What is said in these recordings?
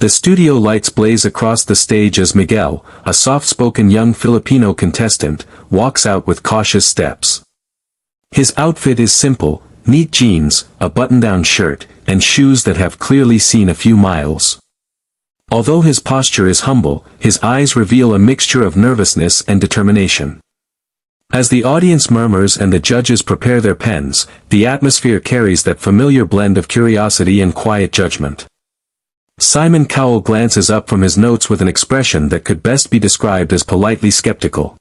The studio lights blaze across the stage as Miguel, a soft-spoken young Filipino contestant, walks out with cautious steps. His outfit is simple, neat jeans, a button-down shirt, and shoes that have clearly seen a few miles. Although his posture is humble, his eyes reveal a mixture of nervousness and determination. As the audience murmurs and the judges prepare their pens, the atmosphere carries that familiar blend of curiosity and quiet judgment. Simon Cowell glances up from his notes with an expression that could best be described as politely skeptical.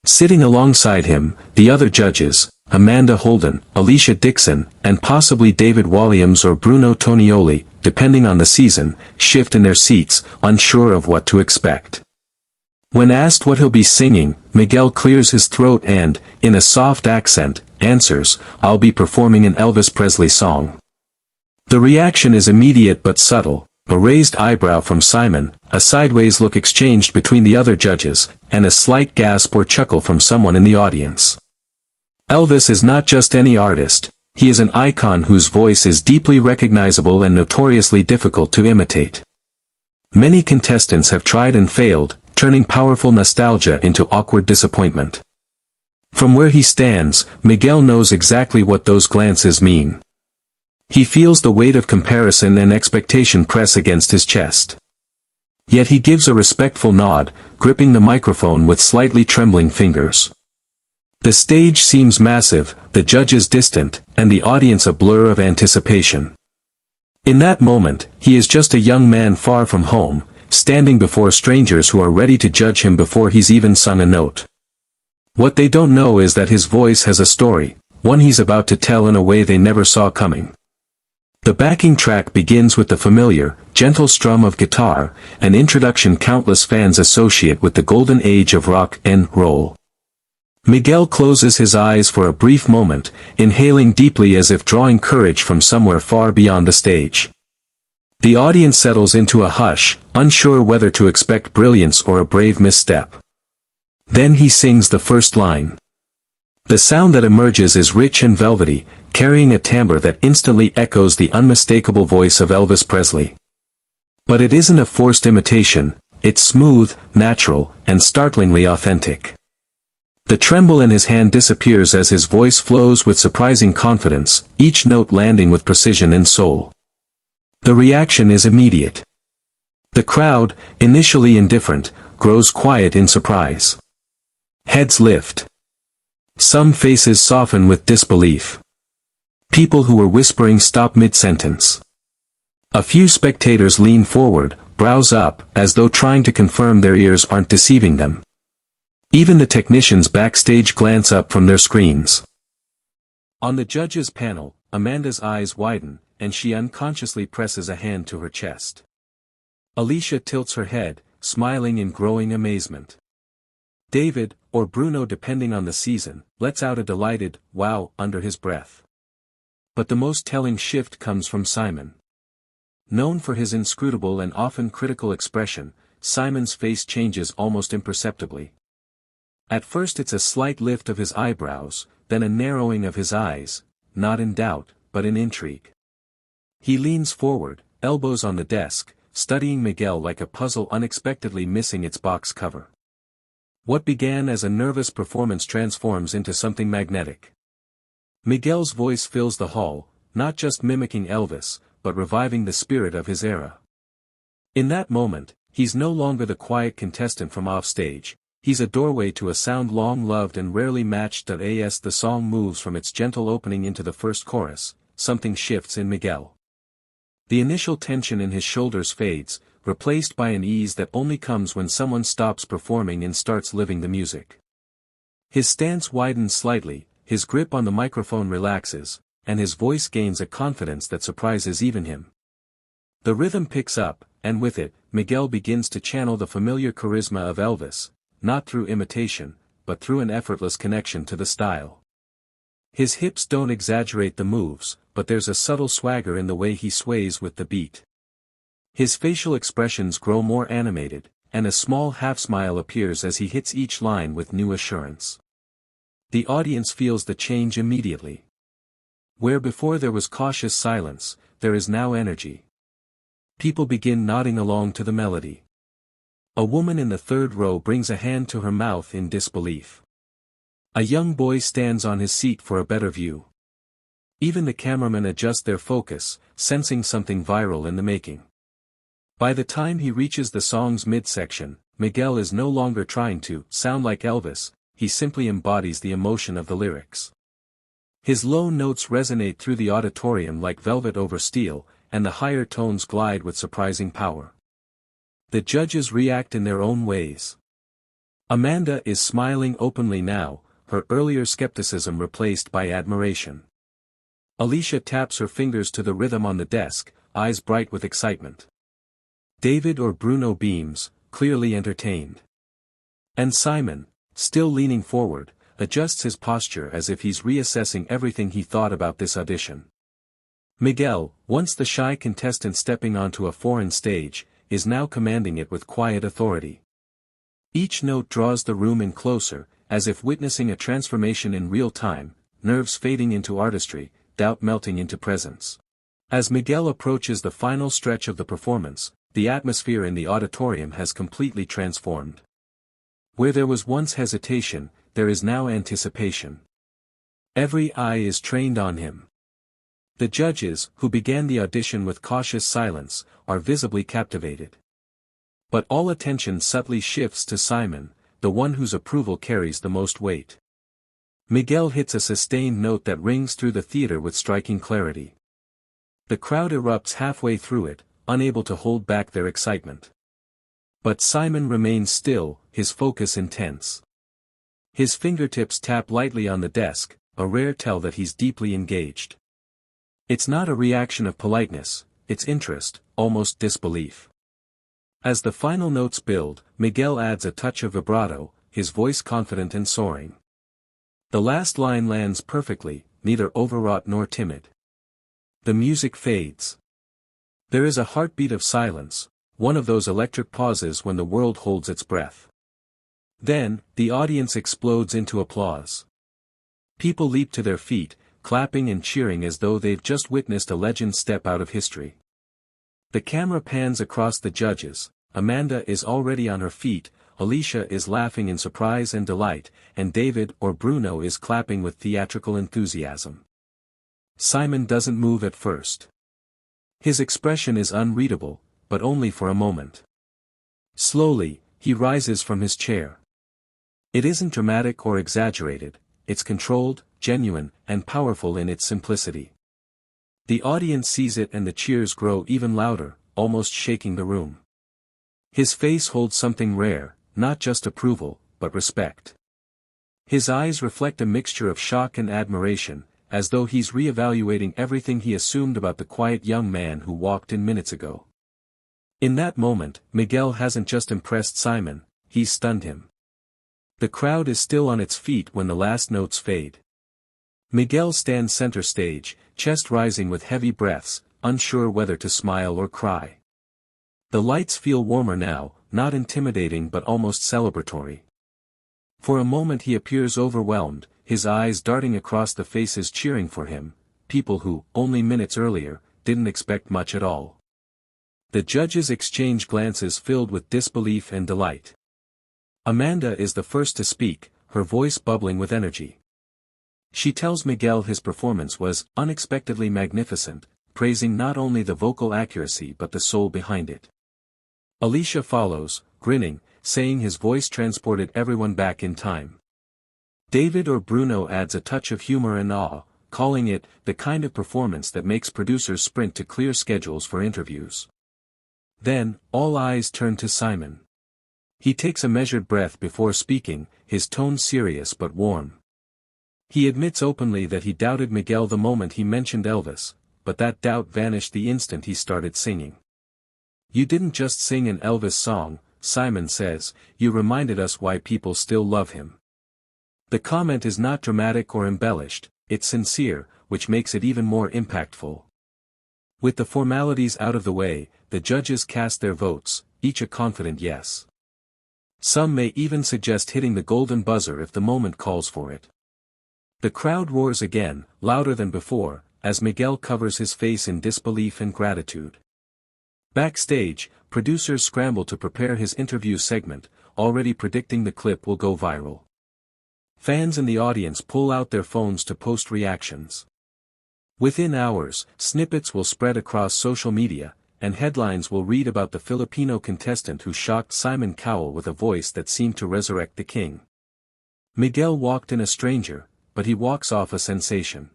Sitting alongside him, the other judges, Amanda Holden, Alicia Dixon, and possibly David Walliams or Bruno Tonioli, depending on the season, shift in their seats, unsure of what to expect. When asked what he'll be singing, Miguel clears his throat and, in a soft accent, answers, "I'll be performing an Elvis Presley song." The reaction is immediate but subtle, a raised eyebrow from Simon, a sideways look exchanged between the other judges, and a slight gasp or chuckle from someone in the audience. Elvis is not just any artist, he is an icon whose voice is deeply recognizable and notoriously difficult to imitate. Many contestants have tried and failed, turning powerful nostalgia into awkward disappointment. From where he stands, Miguel knows exactly what those glances mean. He feels the weight of comparison and expectation press against his chest. Yet he gives a respectful nod, gripping the microphone with slightly trembling fingers. The stage seems massive, the judges distant, and the audience a blur of anticipation. In that moment, he is just a young man far from home, standing before strangers who are ready to judge him before he's even sung a note. What they don't know is that his voice has a story, one he's about to tell in a way they never saw coming. The backing track begins with the familiar, gentle strum of guitar, an introduction countless fans associate with the golden age of rock and roll. Miguel closes his eyes for a brief moment, inhaling deeply as if drawing courage from somewhere far beyond the stage. The audience settles into a hush, unsure whether to expect brilliance or a brave misstep. Then he sings the first line. The sound that emerges is rich and velvety, carrying a timbre that instantly echoes the unmistakable voice of Elvis Presley. But it isn't a forced imitation, it's smooth, natural, and startlingly authentic. The tremble in his hand disappears as his voice flows with surprising confidence, each note landing with precision and soul. The reaction is immediate. The crowd, initially indifferent, grows quiet in surprise. Heads lift. Some faces soften with disbelief. People who were whispering stop mid-sentence. A few spectators lean forward, brows up, as though trying to confirm their ears aren't deceiving them. Even the technicians backstage glance up from their screens. On the judges' panel, Amanda's eyes widen, and she unconsciously presses a hand to her chest. Alicia tilts her head, smiling in growing amazement. David, or Bruno depending on the season, lets out a delighted, "wow," under his breath. But the most telling shift comes from Simon. Known for his inscrutable and often critical expression, Simon's face changes almost imperceptibly. At first it's a slight lift of his eyebrows, then a narrowing of his eyes, not in doubt, but in intrigue. He leans forward, elbows on the desk, studying Miguel like a puzzle unexpectedly missing its box cover. What began as a nervous performance transforms into something magnetic. Miguel's voice fills the hall, not just mimicking Elvis, but reviving the spirit of his era. In that moment, he's no longer the quiet contestant from offstage, he's a doorway to a sound long loved and rarely matched. As the song moves from its gentle opening into the first chorus, something shifts in Miguel. The initial tension in his shoulders fades, replaced by an ease that only comes when someone stops performing and starts living the music. His stance widens slightly, his grip on the microphone relaxes, and his voice gains a confidence that surprises even him. The rhythm picks up, and with it, Miguel begins to channel the familiar charisma of Elvis, not through imitation, but through an effortless connection to the style. His hips don't exaggerate the moves, but there's a subtle swagger in the way he sways with the beat. His facial expressions grow more animated, and a small half-smile appears as he hits each line with new assurance. The audience feels the change immediately. Where before there was cautious silence, there is now energy. People begin nodding along to the melody. A woman in the third row brings a hand to her mouth in disbelief. A young boy stands on his seat for a better view. Even the cameramen adjust their focus, sensing something viral in the making. By the time he reaches the song's midsection, Miguel is no longer trying to sound like Elvis, he simply embodies the emotion of the lyrics. His low notes resonate through the auditorium like velvet over steel, and the higher tones glide with surprising power. The judges react in their own ways. Amanda is smiling openly now, her earlier skepticism replaced by admiration. Alicia taps her fingers to the rhythm on the desk, eyes bright with excitement. David or Bruno beams, clearly entertained. And Simon, still leaning forward, adjusts his posture as if he's reassessing everything he thought about this audition. Miguel, once the shy contestant stepping onto a foreign stage, is now commanding it with quiet authority. Each note draws the room in closer, as if witnessing a transformation in real time, nerves fading into artistry, doubt melting into presence. As Miguel approaches the final stretch of the performance, the atmosphere in the auditorium has completely transformed. Where there was once hesitation, there is now anticipation. Every eye is trained on him. The judges, who began the audition with cautious silence, are visibly captivated. But all attention subtly shifts to Simon, the one whose approval carries the most weight. Miguel hits a sustained note that rings through the theater with striking clarity. The crowd erupts halfway through it, unable to hold back their excitement. But Simon remains still, his focus intense. His fingertips tap lightly on the desk, a rare tell that he's deeply engaged. It's not a reaction of politeness, it's interest, almost disbelief. As the final notes build, Miguel adds a touch of vibrato, his voice confident and soaring. The last line lands perfectly, neither overwrought nor timid. The music fades. There is a heartbeat of silence, one of those electric pauses when the world holds its breath. Then, the audience explodes into applause. People leap to their feet, clapping and cheering as though they've just witnessed a legend step out of history. The camera pans across the judges, Amanda is already on her feet, Alicia is laughing in surprise and delight, and David or Bruno is clapping with theatrical enthusiasm. Simon doesn't move at first. His expression is unreadable, but only for a moment. Slowly, he rises from his chair. It isn't dramatic or exaggerated, it's controlled, genuine, and powerful in its simplicity. The audience sees it and the cheers grow even louder, almost shaking the room. His face holds something rare, not just approval, but respect. His eyes reflect a mixture of shock and admiration, as though he's re-evaluating everything he assumed about the quiet young man who walked in minutes ago. In that moment, Miguel hasn't just impressed Simon, he's stunned him. The crowd is still on its feet when the last notes fade. Miguel stands center stage, chest rising with heavy breaths, unsure whether to smile or cry. The lights feel warmer now, not intimidating but almost celebratory. For a moment he appears overwhelmed, his eyes darting across the faces cheering for him, people who, only minutes earlier, didn't expect much at all. The judges exchange glances filled with disbelief and delight. Amanda is the first to speak, her voice bubbling with energy. She tells Miguel his performance was unexpectedly magnificent, praising not only the vocal accuracy but the soul behind it. Alicia follows, grinning, saying his voice transported everyone back in time. David or Bruno adds a touch of humor and awe, calling it the kind of performance that makes producers sprint to clear schedules for interviews. Then, all eyes turn to Simon. He takes a measured breath before speaking, his tone serious but warm. He admits openly that he doubted Miguel the moment he mentioned Elvis, but that doubt vanished the instant he started singing. "You didn't just sing an Elvis song," Simon says, "you reminded us why people still love him." The comment is not dramatic or embellished, it's sincere, which makes it even more impactful. With the formalities out of the way, the judges cast their votes, each a confident yes. Some may even suggest hitting the golden buzzer if the moment calls for it. The crowd roars again, louder than before, as Miguel covers his face in disbelief and gratitude. Backstage, producers scramble to prepare his interview segment, already predicting the clip will go viral. Fans in the audience pull out their phones to post reactions. Within hours, snippets will spread across social media, and headlines will read about the Filipino contestant who shocked Simon Cowell with a voice that seemed to resurrect the king. Miguel walked in a stranger, but he walks off a sensation.